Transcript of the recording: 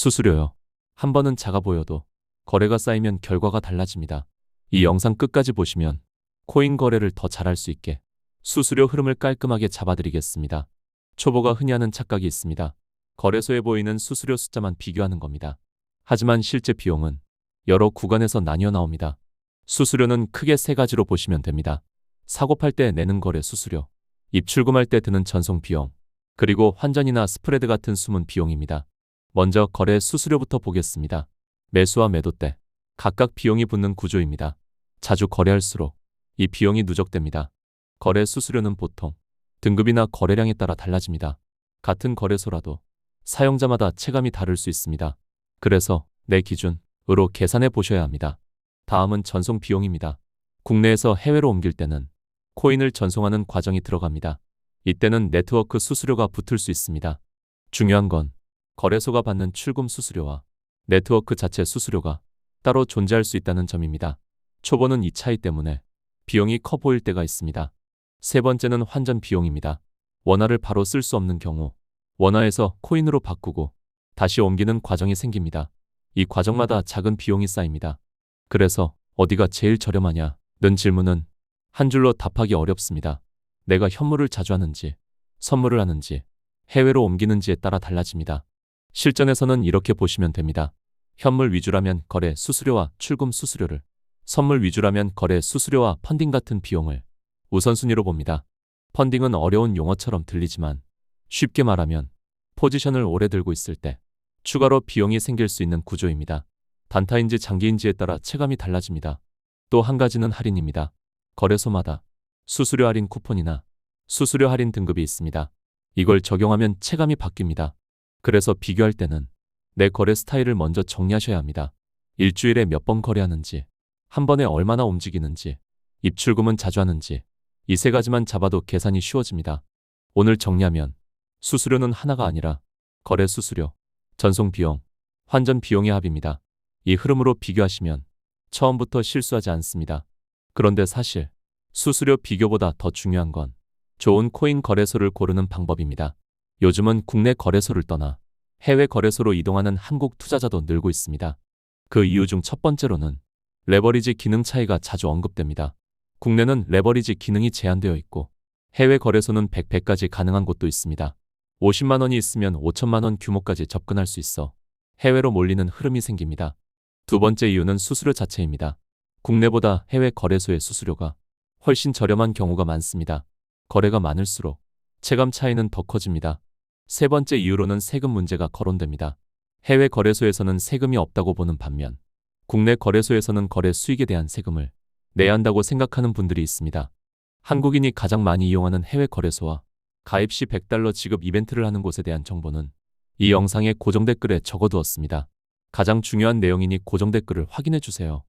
수수료요. 한 번은 작아 보여도 거래가 쌓이면 결과가 달라집니다. 이 영상 끝까지 보시면 코인 거래를 더 잘할 수 있게 수수료 흐름을 깔끔하게 잡아드리겠습니다. 초보가 흔히 하는 착각이 있습니다. 거래소에 보이는 수수료 숫자만 비교하는 겁니다. 하지만 실제 비용은 여러 구간에서 나뉘어 나옵니다. 수수료는 크게 세 가지로 보시면 됩니다. 사고 팔 때 내는 거래 수수료, 입출금할 때 드는 전송 비용, 그리고 환전이나 스프레드 같은 숨은 비용입니다. 먼저 거래 수수료부터 보겠습니다. 매수와 매도 때 각각 비용이 붙는 구조입니다. 자주 거래할수록 이 비용이 누적됩니다. 거래 수수료는 보통 등급이나 거래량에 따라 달라집니다. 같은 거래소라도 사용자마다 체감이 다를 수 있습니다. 그래서 내 기준으로 계산해 보셔야 합니다. 다음은 전송 비용입니다. 국내에서 해외로 옮길 때는 코인을 전송하는 과정이 들어갑니다. 이때는 네트워크 수수료가 붙을 수 있습니다. 중요한 건 거래소가 받는 출금 수수료와 네트워크 자체 수수료가 따로 존재할 수 있다는 점입니다. 초보는 이 차이 때문에 비용이 커 보일 때가 있습니다. 세 번째는 환전 비용입니다. 원화를 바로 쓸 수 없는 경우 원화에서 코인으로 바꾸고 다시 옮기는 과정이 생깁니다. 이 과정마다 작은 비용이 쌓입니다. 그래서 어디가 제일 저렴하냐는 질문은 한 줄로 답하기 어렵습니다. 내가 현물을 자주 하는지, 선물을 하는지, 해외로 옮기는지에 따라 달라집니다. 실전에서는 이렇게 보시면 됩니다. 현물 위주라면 거래 수수료와 출금 수수료를, 선물 위주라면 거래 수수료와 펀딩 같은 비용을 우선순위로 봅니다. 펀딩은 어려운 용어처럼 들리지만 쉽게 말하면 포지션을 오래 들고 있을 때 추가로 비용이 생길 수 있는 구조입니다. 단타인지 장기인지에 따라 체감이 달라집니다. 또 한 가지는 할인입니다. 거래소마다 수수료 할인 쿠폰이나 수수료 할인 등급이 있습니다. 이걸 적용하면 체감이 바뀝니다. 그래서 비교할 때는 내 거래 스타일을 먼저 정리하셔야 합니다. 일주일에 몇 번 거래하는지, 한 번에 얼마나 움직이는지, 입출금은 자주 하는지, 이 세 가지만 잡아도 계산이 쉬워집니다. 오늘 정리하면 수수료는 하나가 아니라 거래 수수료, 전송 비용, 환전 비용의 합입니다. 이 흐름으로 비교하시면 처음부터 실수하지 않습니다. 그런데 사실 수수료 비교보다 더 중요한 건 좋은 코인 거래소를 고르는 방법입니다. 요즘은 국내 거래소를 떠나 해외 거래소로 이동하는 한국 투자자도 늘고 있습니다. 그 이유 중 첫 번째로는 레버리지 기능 차이가 자주 언급됩니다. 국내는 레버리지 기능이 제한되어 있고 해외 거래소는 100배까지 가능한 곳도 있습니다. 50만 원이 있으면 5천만 원 규모까지 접근할 수 있어 해외로 몰리는 흐름이 생깁니다. 두 번째 이유는 수수료 자체입니다. 국내보다 해외 거래소의 수수료가 훨씬 저렴한 경우가 많습니다. 거래가 많을수록 체감 차이는 더 커집니다. 세 번째 이유로는 세금 문제가 거론됩니다. 해외 거래소에서는 세금이 없다고 보는 반면 국내 거래소에서는 거래 수익에 대한 세금을 내야 한다고 생각하는 분들이 있습니다. 한국인이 가장 많이 이용하는 해외 거래소와 가입 시 $100 지급 이벤트를 하는 곳에 대한 정보는 이 영상의 고정 댓글에 적어두었습니다. 가장 중요한 내용이니 고정 댓글을 확인해 주세요.